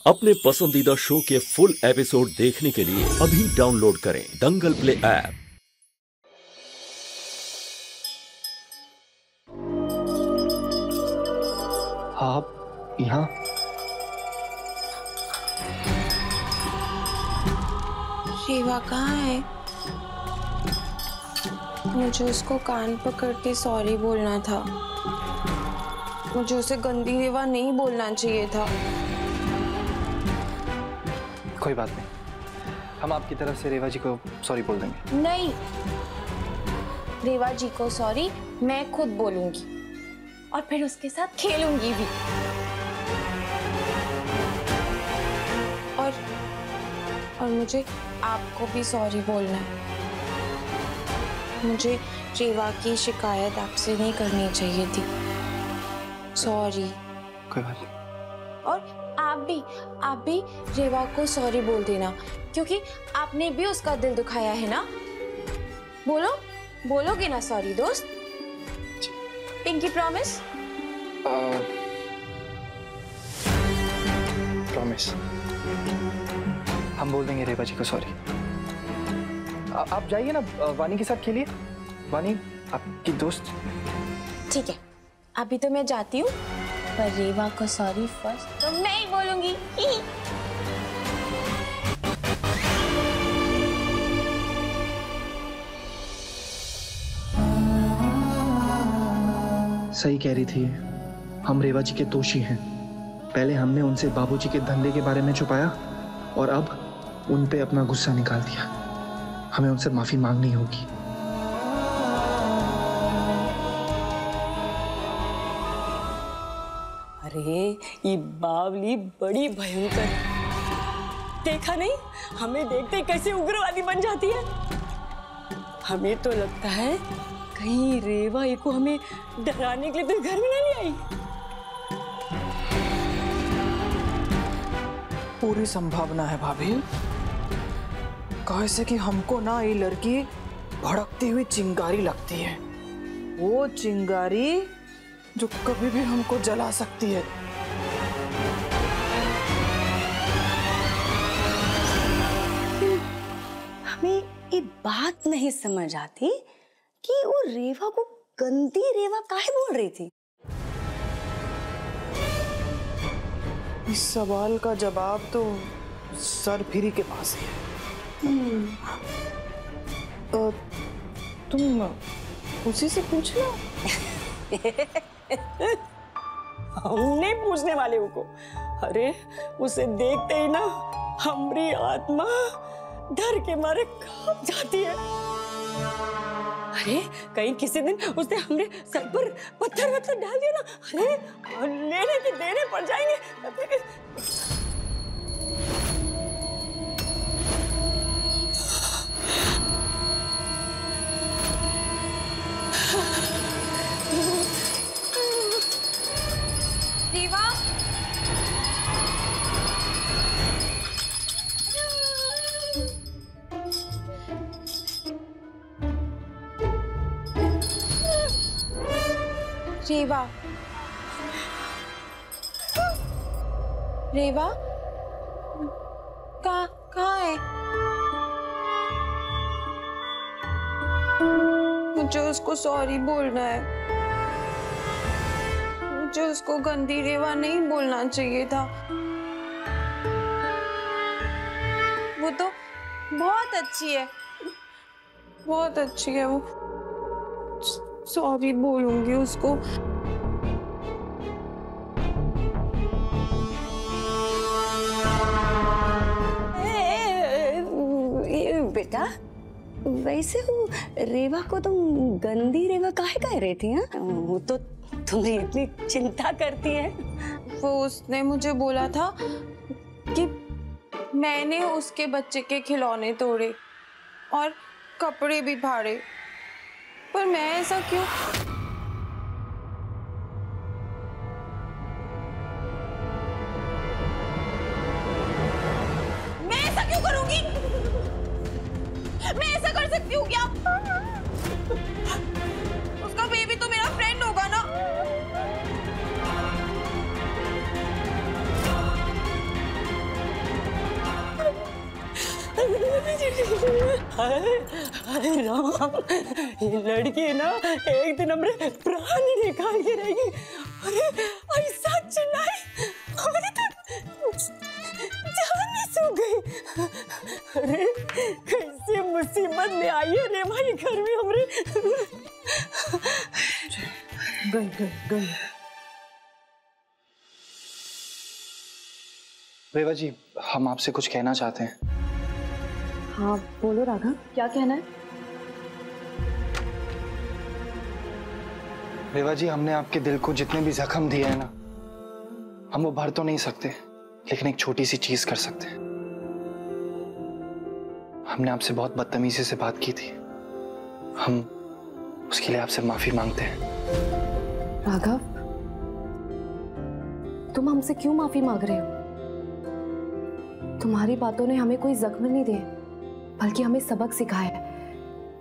अपने पसंदीदा शो के फुल एपिसोड देखने के लिए अभी डाउनलोड करें दंगल प्ले ऐप। आप यहाँ? शिवा कहाँ है? मुझे उसको कान पकड़ के सॉरी बोलना था। मुझे उसे गंदी रेवा नहीं बोलना चाहिए था। कोई बात नहीं, हम आपकी तरफ से रेवा जी को सॉरी बोल देंगे। नहीं, रेवा जी को सॉरी मैं खुद बोलूंगी और फिर उसके साथ खेलूंगी भी। और मुझे आपको भी सॉरी बोलना है। मुझे रेवा की शिकायत आपसे नहीं करनी चाहिए थी। सॉरी। कोई बात नहीं। और आप भी रेवा को सॉरी बोल देना, क्योंकि आपने भी उसका दिल दुखाया है ना। बोलोगे ना सॉरी दोस्त? Pinky promise? प्रॉमिस। हम बोल देंगे रेवा जी को सॉरी। आप जाइए ना, वानी के साथ खेलिए। वानी आपकी दोस्त। ठीक है, अभी तो मैं जाती हूँ, पर रेवा को सॉरी फर्स्ट तो मैं ही बोलूंगी। सही कह रही थी, हम रेवा जी के दोषी हैं। पहले हमने उनसे बाबूजी के धंधे के बारे में छुपाया और अब उन पे अपना गुस्सा निकाल दिया। हमें उनसे माफी मांगनी होगी। अरे ये बावली बड़ी भयंकर, देखा नहीं हमें देखते कैसे उग्रवादी बन जाती है। हमें तो लगता है कहीं रेवा को हमें डराने के लिए तो घर में ना ले आई। पूरी संभावना है भाभी, कैसे कि हमको ना ये लड़की भड़कती हुई चिंगारी लगती है। वो चिंगारी जो कभी भी हमको जला सकती है। हमें ये बात नहीं समझ आती कि वो रेवा को गंदी रेवा काहे बोल रही थी। इस सवाल का जवाब तो सरफिरी के पास है। तुम उसी से पूछना। हमने पूछने वाले को, अरे उसे देखते ही ना हमारी आत्मा डर के मारे कांप जाती है। अरे कहीं किसी दिन उसने हमरे सर पर पत्थर डाल दिया ना, अरे लेने के देने पड़ जाएंगे। रेवा, रेवा, रेवा कहाँ है? मुझे उसको सॉरी बोलना है। मुझे उसको गंदी रेवा नहीं बोलना चाहिए था। वो तो बहुत अच्छी है, बहुत अच्छी है वो। सॉरी बोलूंगी उसको। बेटा, वैसे वो रेवा को तुम गंदी रेवा काहे कह रही थी? वो तो तुम्हें इतनी चिंता करती है। वो उसने मुझे बोला था कि मैंने उसके बच्चे के खिलौने तोड़े और कपड़े भी फाड़े, पर मैं ऐसा क्यों? मैं ऐसा क्यों करूंगी? मैं ऐसा कर सकती हूँ क्या? उसका बेबी तो मेरा फ्रेंड होगा ना। अरे राम, ये लड़की ना एक दिन हमारे प्राण ही निकाल के रहेगी। अरे ऐसा चिल्लाई, हमारी तो जान ही सूख गई। अरे कैसे मुसीबत ले आई है रे भाई घर में हमारे। गई। रेवा जी, हम आपसे कुछ कहना चाहते हैं। हाँ बोलो राघव, क्या कहना है? रेवा जी, हमने आपके दिल को जितने भी जख्म दिए हैं ना, हम वो भर तो नहीं सकते, लेकिन एक छोटी सी चीज कर सकते हैं। हमने आपसे बहुत बदतमीजी से बात की थी, हम उसके लिए आपसे माफी मांगते हैं। राघव, तुम हमसे क्यों माफी मांग रहे हो? तुम्हारी बातों ने हमें कोई जख्म नहीं दिए, बल्कि हमें सबक सिखाया है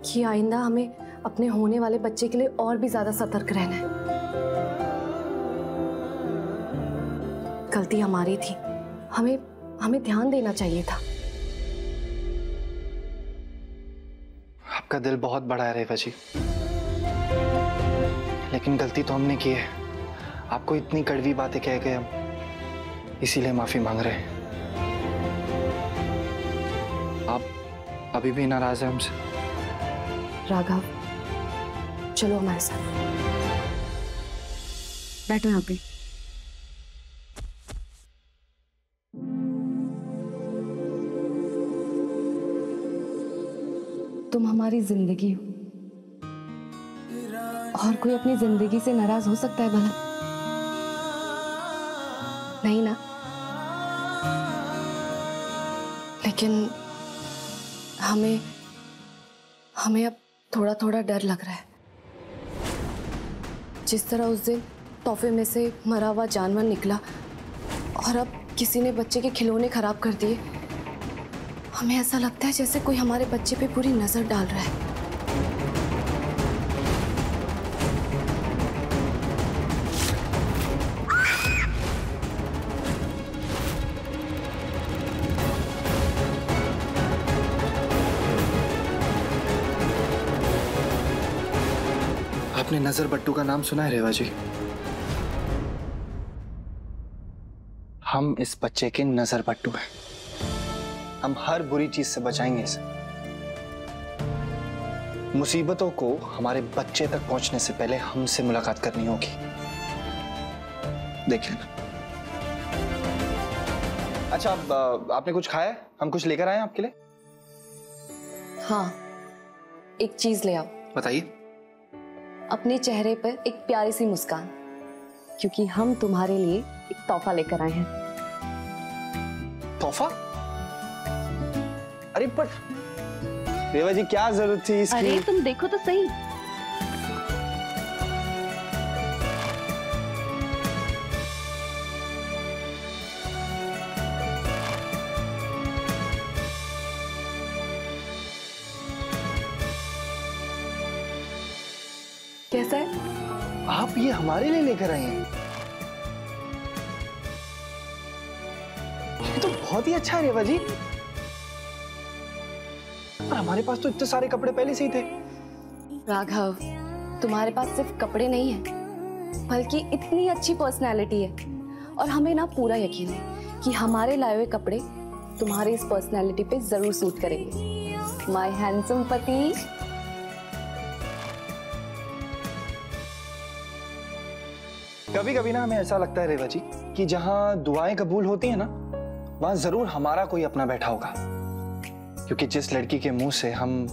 कि आइंदा हमें अपने होने वाले बच्चे के लिए और भी ज्यादा सतर्क रहना है। गलती हमारी थी, हमें ध्यान देना चाहिए था। आपका दिल बहुत बड़ा है रेवा जी, लेकिन गलती तो हमने की है। आपको इतनी कड़वी बातें कह गए हम, इसीलिए माफी मांग रहे हैं। आप अभी भी नाराज हैं हमसे? राघव, चलो हमारे साथ। बैठो यहाँ पे। तुम हमारी जिंदगी हो, और कोई अपनी जिंदगी से नाराज हो सकता है भला? नहीं ना? लेकिन हमें अब थोड़ा थोड़ा डर लग रहा है। जिस तरह उस दिन तोहफे में से मरा हुआ जानवर निकला और अब किसी ने बच्चे के खिलौने खराब कर दिए, हमें ऐसा लगता है जैसे कोई हमारे बच्चे पे पूरी नजर डाल रहा है। आपने नजर बट्टू का नाम सुना है रेवा जी? हम इस बच्चे के नजर बट्टू हैं। हम हर बुरी चीज से बचाएंगे इसे। मुसीबतों को हमारे बच्चे तक पहुंचने से पहले हमसे मुलाकात करनी होगी। देख लेना। अच्छा, आपने कुछ खाया है? हम कुछ लेकर आए हैं आपके लिए? हाँ, एक चीज ले आओ। बताइए। अपने चेहरे पर एक प्यारी सी मुस्कान, क्योंकि हम तुम्हारे लिए एक तोहफा लेकर आए हैं। तोहफा? अरे पर रेवा जी, क्या जरूरत थी इसकी? अरे तुम देखो तो सही। कैसा है? आप ये हमारे लिए लेकर आए हैं? ये तो बहुत ही अच्छा है रेवा जी। और हमारे पास तो इतने सारे कपड़े पहले से ही थे। राघव, तुम्हारे पास सिर्फ कपड़े नहीं है, बल्कि इतनी अच्छी पर्सनैलिटी है, और हमें ना पूरा यकीन है कि हमारे लाए हुए कपड़े तुम्हारे इस पर्सनैलिटी पे जरूर सूट करेंगे। माय हैंडसम पति। कभी कभी ना हमें ऐसा लगता है रेवा जी कि जहां दुआएं कबूल होती हैं ना, वहां जरूर हमारा कोई अपना बैठा होगा। क्योंकि जिस लड़की के मुंह से हम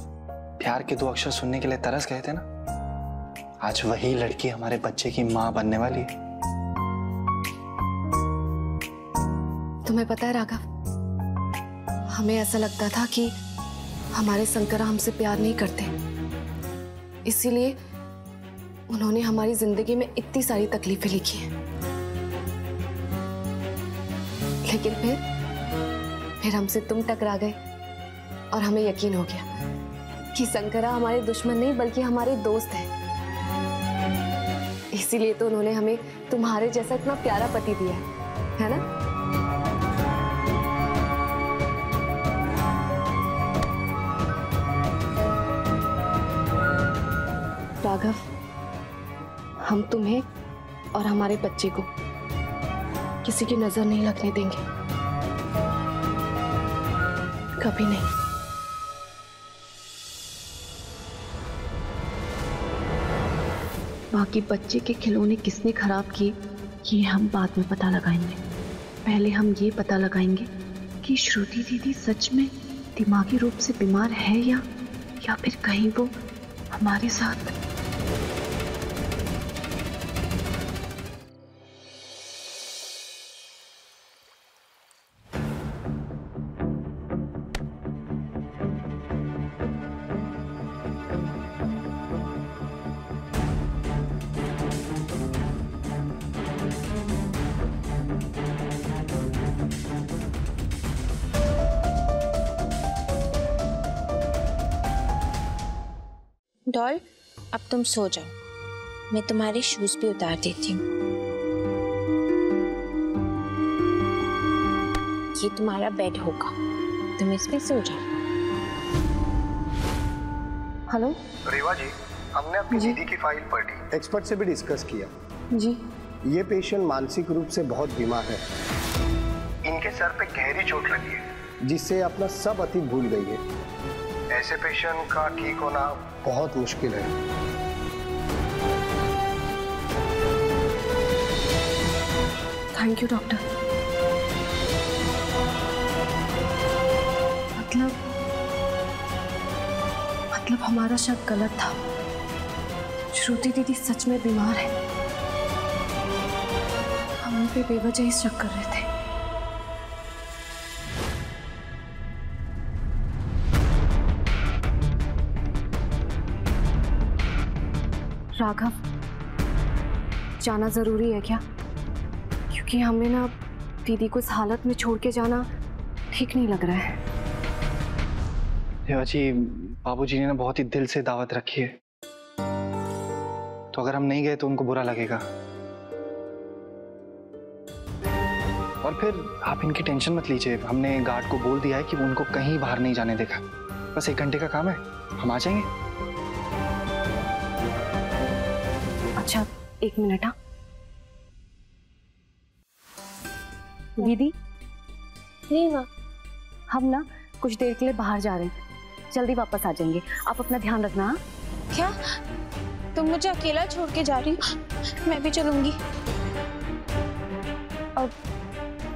प्यार के 2 अक्षर सुनने के लिए तरस गए थे ना, आज वही लड़की हमारे बच्चे की मां बनने वाली है। तुम्हें पता है राघव, हमें ऐसा लगता था कि हमारे शंकरा हमसे प्यार नहीं करते, इसीलिए उन्होंने हमारी जिंदगी में इतनी सारी तकलीफें लिखी हैं। लेकिन फिर हमसे तुम टकरा गए और हमें यकीन हो गया कि शंकरा हमारे दुश्मन नहीं बल्कि हमारे दोस्त हैं। इसीलिए तो उन्होंने हमें तुम्हारे जैसा इतना प्यारा पति दिया है ना? राघव, हम तुम्हें और हमारे बच्चे को किसी की नजर नहीं लगने देंगे, कभी नहीं। बाकी बच्चे के खिलौने किसने खराब किए ये हम बाद में पता लगाएंगे। पहले हम ये पता लगाएंगे कि श्रुति दीदी सच में दिमागी रूप से बीमार है या फिर कहीं वो हमारे साथ। डॉल, अब तुम सो जाओ, मैं तुम्हारे शूज भी उतार देती हूँ। ये तुम्हारा बेड होगा, तुम इसमें सो जाओ। हेलो रेवा जी, हमने अपनी दीदी की फाइल पढ़ी, एक्सपर्ट से भी डिस्कस किया जी। ये पेशेंट मानसिक रूप से बहुत बीमार है। इनके सर पे गहरी चोट लगी है जिससे अपना सब अतीत भूल गई है। ऐसे पेशेंट का ठीक होना बहुत मुश्किल है। Thank you doctor. मतलब हमारा शक गलत था। श्रुति दीदी सच में बीमार है। हम उन पे बेवजह ही शक कर रहे थे। राघव, जाना जरूरी है क्या? क्योंकि हमें ना दीदी को इस हालत में छोड़ के जाना ठीक नहीं लग रहा है। रेवा जी, बाबूजी ने ना बहुत ही दिल से दावत रखी है, तो अगर हम नहीं गए तो उनको बुरा लगेगा। और फिर आप इनकी टेंशन मत लीजिए, हमने गार्ड को बोल दिया है कि वो उनको कहीं बाहर नहीं जाने देगा। बस 1 घंटे का काम है, हम आ जाएंगे। अच्छा 1 मिनट। हाँ दीदी, हम ना कुछ देर के लिए बाहर जा रहे हैं, जल्दी वापस आ जाएंगे। आप अपना ध्यान रखना। क्या तुम मुझे अकेला छोड़ के जा रही हो? मैं भी चलूंगी। अब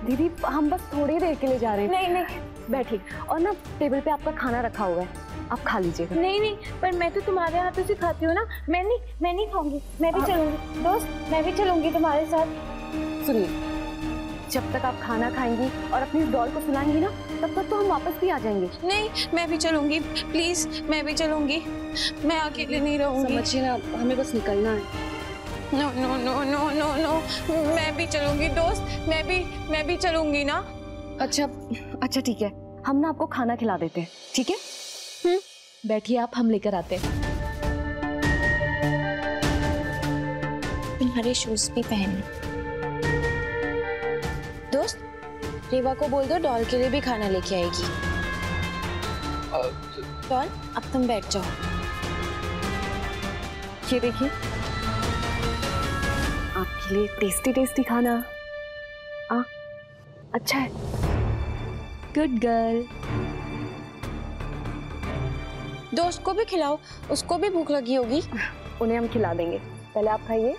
दीदी, हम बस थोड़ी देर के लिए जा रहे हैं। नहीं, बैठिए। और ना टेबल पे आपका खाना रखा हुआ है, आप खा लीजिएगा। नहीं, पर मैं तो तुम्हारे हाथों से खाती हूँ ना। मैं नहीं खाऊंगी। मैं भी चलूंगी दोस्त, मैं भी चलूंगी तुम्हारे साथ। सुनिए, जब तक आप खाना खाएंगी और अपनी डॉल को सुलाएंगी ना, तब तक तो हम वापस भी आ जाएंगे। नहीं, मैं भी चलूंगी, प्लीज, मैं भी चलूंगी। मैं अकेले नहीं रहूंगी। समझिए ना, हमें बस निकलना है। No no no no no no, मैं भी चलूंगी दोस्त, मैं भी चलूंगी ना। अच्छा ठीक है, हम ना आपको खाना खिला देते हैं, ठीक है? बैठिए आप, हम लेकर आते हैं। तुम्हारे शूज भी पहन लो। दोस्त, रेवा को बोल दो डॉल के लिए भी खाना लेके आएगी। डॉल, अब तुम बैठ जाओ। ये देखिए, आपके लिए टेस्टी खाना। अच्छा है। Good girl. दोस्त को भी खिलाओ, उसको भी भूख लगी होगी। उन्हें हम खिला देंगे, पहले आप खाइए।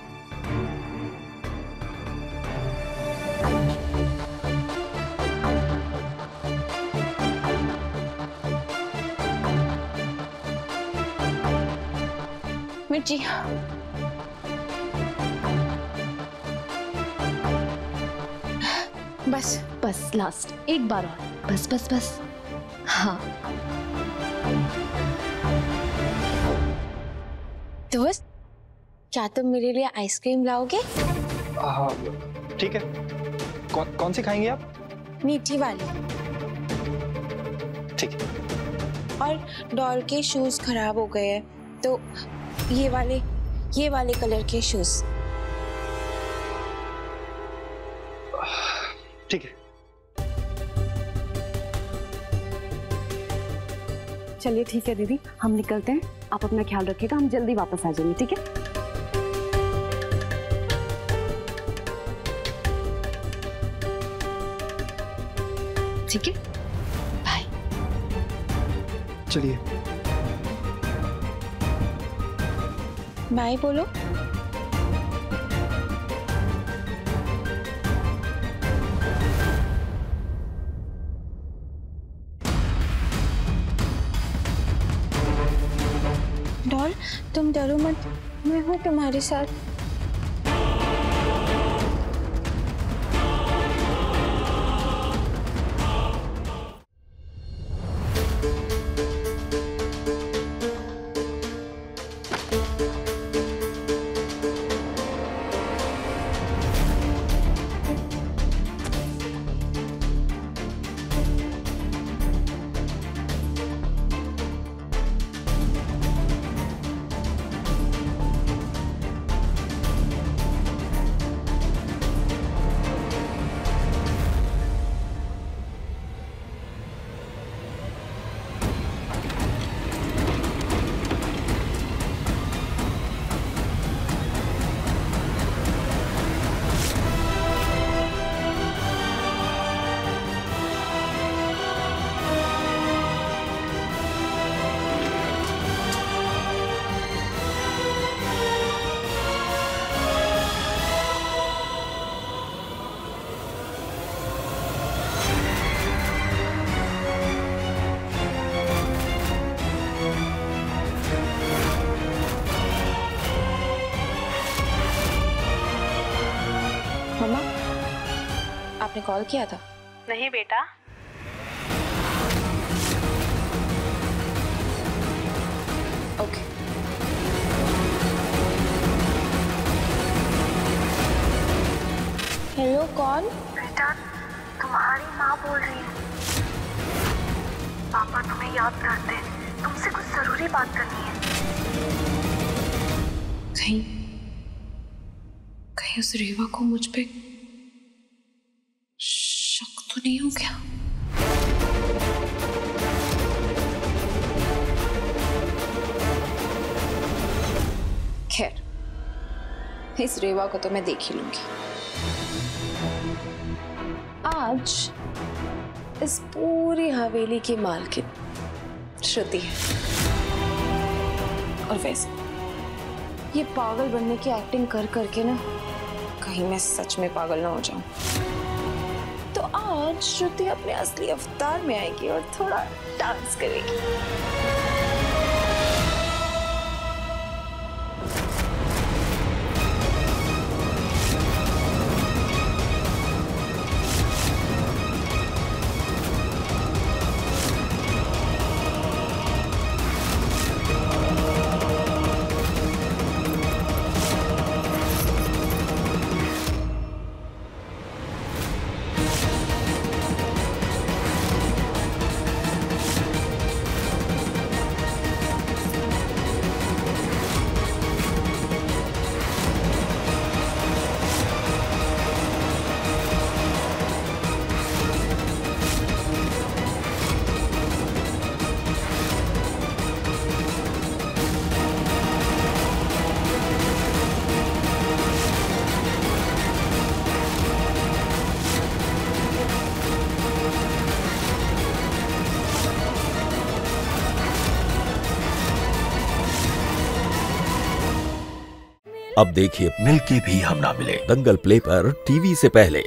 मिर्ची। बस लास्ट एक बार और, बस। हाँ दोस्त, क्या तुम मेरे लिए आइसक्रीम लाओगे? ठीक है। कौन सी खाएंगे आप? मीठी वाली। ठीक है। और डॉल के शूज खराब हो गए हैं, तो ये वाले कलर के शूज। ठीक है। चलिए ठीक है दीदी, हम निकलते हैं। आप अपना ख्याल रखिएगा, हम जल्दी वापस आ जाएंगे, ठीक है? ठीक है, बाय। चलिए। बाय बोलो। डॉल, तुम डरो मत, मैं हूँ तुम्हारे साथ। मम्मा, आपने कॉल किया था? नहीं बेटा। ओके। हेलो, कौन? बेटा, तुम्हारी माँ बोल रही है। पापा तुम्हें याद करते हैं, तुमसे कुछ जरूरी बात करनी है। कहीं उस रेवा को मुझ पे शक तो नहीं हो गया? खैर, इस रेवा को तो मैं देख ही लूंगी। आज इस पूरी हवेली की मालकिन श्रुति है। और वैसे ये पागल बनने की एक्टिंग कर करके ना, कहीं मैं सच में पागल ना हो जाऊं। तो आज श्रुति अपने असली अवतार में आएगी और थोड़ा डांस करेगी। अब देखिए मिलके भी हम ना मिले, दंगल प्ले पर टीवी से पहले।